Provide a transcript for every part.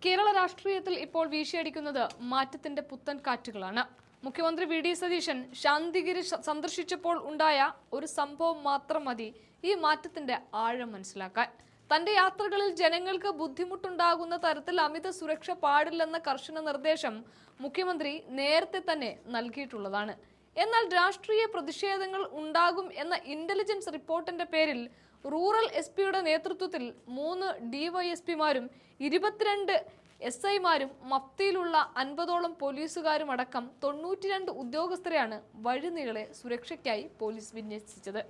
കേരള രാഷ്ട്രീയത്തിൽ ഇപ്പോൾ വീശിയടിക്കുന്നത് മാറ്റത്തിന്റെ പുത്തൻ കാറ്റുകളാണ്. മുഖ്യമന്ത്രി വി ഡി സതീശൻ ശാന്തിഗിരി സന്ദർശിച്ചപ്പോൾ ഉണ്ടായ ഒരു സംഭവം മാത്രം മതി ഈ മാറ്റത്തിന്റെ ആഴം മനസ്സിലാക്കാൻ. തന്റെ യാത്രകളിൽ ജനങ്ങൾക്ക് ബുദ്ധിമുട്ടുണ്ടാകുന്ന തരത്തിൽ അമിത സുരക്ഷ പാടില്ലെന്ന കർശന നിർദ്ദേശം മുഖ്യമന്ത്രി നേരത്തെ തന്നെ നൽകിയിട്ടുള്ളതാണ്. എന്നാൽ രാഷ്ട്രീയ പ്രതിഷേധങ്ങൾ ഉണ്ടാകും എന്ന ഇന്റലിജൻസ് റിപ്പോർട്ടിന്റെ പേരിൽ റൂറൽ എസ് പിയുടെ നേതൃത്വത്തിൽ 3 DYSPമാരും 22 SIമാരും മഫ്തിയിലുള്ള 50ഓളം പോലീസുകാരും അടക്കം 92 ഉദ്യോഗസ്ഥരെയാണ് വഴിനീളെ സുരക്ഷയ്ക്കായി പോലീസ് വിന്യസിച്ചത്.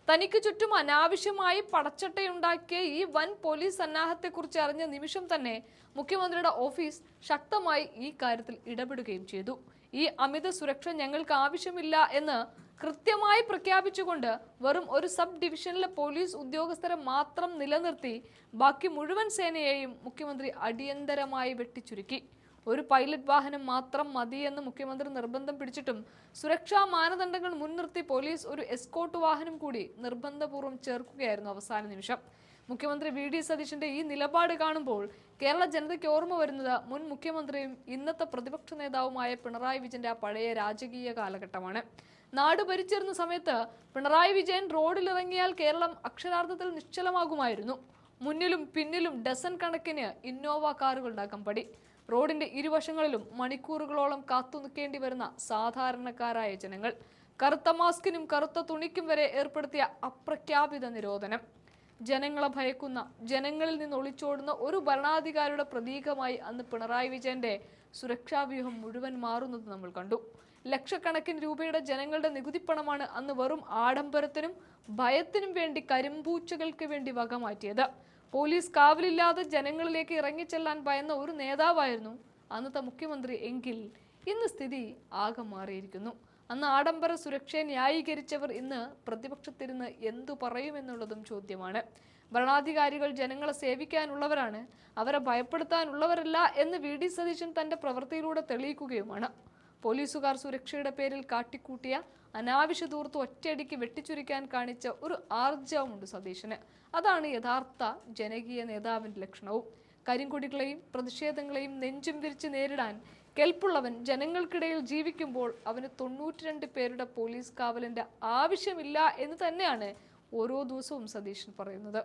തനിക്ക് ചുറ്റും അനാവശ്യമായി പടച്ചട്ടയുണ്ടാക്കിയ ഈ വൻ പോലീസ് സന്നാഹത്തെക്കുറിച്ച് അറിഞ്ഞ നിമിഷം തന്നെ മുഖ്യമന്ത്രിയുടെ ഓഫീസ് ശക്തമായി ഈ കാര്യത്തിൽ ഇടപെടുകയും ചെയ്തു. ഈ അമിത സുരക്ഷ ഞങ്ങൾക്ക് ആവശ്യമില്ല എന്ന് കൃത്യമായി പ്രഖ്യാപിച്ചുകൊണ്ട് വെറും ഒരു സബ് ഡിവിഷനിലെ പോലീസ് ഉദ്യോഗസ്ഥരെ മാത്രം നിലനിർത്തി ബാക്കി മുഴുവൻ സേനയെയും മുഖ്യമന്ത്രി അടിയന്തരമായി വെട്ടിച്ചുരുക്കി. ഒരു പൈലറ്റ് വാഹനം മാത്രം മതിയെന്ന് മുഖ്യമന്ത്രി നിർബന്ധം പിടിച്ചിട്ടും സുരക്ഷാ മാനദണ്ഡങ്ങൾ മുൻനിർത്തി പോലീസ് ഒരു എസ്കോർട്ട് വാഹനം കൂടി നിർബന്ധപൂർവ്വം ചേർക്കുകയായിരുന്നു അവസാന നിമിഷം. മുഖ്യമന്ത്രി വി ഡി സതീശന്റെ ഈ നിലപാട് കാണുമ്പോൾ കേരള ജനതയ്ക്ക് ഓർമ്മ വരുന്നത് മുൻ മുഖ്യമന്ത്രിയും ഇന്നത്തെ പ്രതിപക്ഷ നേതാവുമായ പിണറായി വിജയന്റെ ആ പഴയ രാജകീയ കാലഘട്ടമാണ്. നാട് ഭരിച്ചിരുന്ന സമയത്ത് പിണറായി വിജയൻ റോഡിലിറങ്ങിയാൽ കേരളം അക്ഷരാർത്ഥത്തിൽ നിശ്ചലമാകുമായിരുന്നു. മുന്നിലും പിന്നിലും ഡസൻ കണക്കിന് ഇന്നോവ കാറുകളുടെ അകമ്പടി. റോഡിന്റെ ഇരുവശങ്ങളിലും മണിക്കൂറുകളോളം കാത്തു നിൽക്കേണ്ടി വരുന്ന സാധാരണക്കാരായ ജനങ്ങൾ. കറുത്ത മാസ്കിനും കറുത്ത തുണിക്കും വരെ ഏർപ്പെടുത്തിയ അപ്രഖ്യാപിത നിരോധനം. ജനങ്ങളെ ഭയക്കുന്ന, ജനങ്ങളിൽ നിന്ന് ഒളിച്ചോടുന്ന ഒരു ഭരണാധികാരിയുടെ പ്രതീകമായി അന്ന് പിണറായി വിജയന്റെ സുരക്ഷാവ്യൂഹം മുഴുവൻ മാറുന്നത് നമ്മൾ കണ്ടു. ലക്ഷക്കണക്കിന് രൂപയുടെ ജനങ്ങളുടെ നികുതിപ്പണമാണ് അന്ന് വെറും ആഡംബരത്തിനും ഭയത്തിനും വേണ്ടി കരിമ്പൂച്ചകൾക്ക് വേണ്ടി വകമാറ്റിയത്. പോലീസ് കാവലില്ലാതെ ജനങ്ങളിലേക്ക് ഇറങ്ങിച്ചെല്ലാൻ ഭയന്ന ഒരു നേതാവായിരുന്നു അന്നത്തെ മുഖ്യമന്ത്രി എങ്കിൽ ഇന്ന് സ്ഥിതി ആകെ മാറിയിരിക്കുന്നു. അന്ന് ആഡംബര സുരക്ഷയെ ന്യായീകരിച്ചവർ ഇന്ന് പ്രതിപക്ഷത്തിരുന്ന് എന്തു പറയുമെന്നുള്ളതും ചോദ്യമാണ്. ഭരണാധികാരികൾ ജനങ്ങളെ സേവിക്കാനുള്ളവരാണ്, അവരെ ഭയപ്പെടുത്താനുള്ളവരല്ല എന്ന് വി ഡി സതീശൻ തന്റെ പ്രവൃത്തിയിലൂടെ തെളിയിക്കുകയുമാണ്. പോലീസുകാർ സുരക്ഷയുടെ പേരിൽ കാട്ടിക്കൂട്ടിയ അനാവശ്യ ദൂർത്ത് ഒറ്റയടിക്ക് വെട്ടിച്ചുരുക്കാൻ കാണിച്ച ഒരു ആർജവമുണ്ട് സതീശന്. അതാണ് യഥാർത്ഥ ജനകീയ നേതാവിന്റെ ലക്ഷണവും. കരിങ്കൊടികളെയും പ്രതിഷേധങ്ങളെയും നെഞ്ചും വിരിച്ച് നേരിടാൻ കെൽപ്പുള്ളവൻ ജനങ്ങൾക്കിടയിൽ ജീവിക്കുമ്പോൾ അവന് 92 പേരുടെ പോലീസ് കാവലിന്റെ ആവശ്യമില്ല എന്ന് തന്നെയാണ് ഓരോ ദിവസവും സതീശൻ പറയുന്നത്.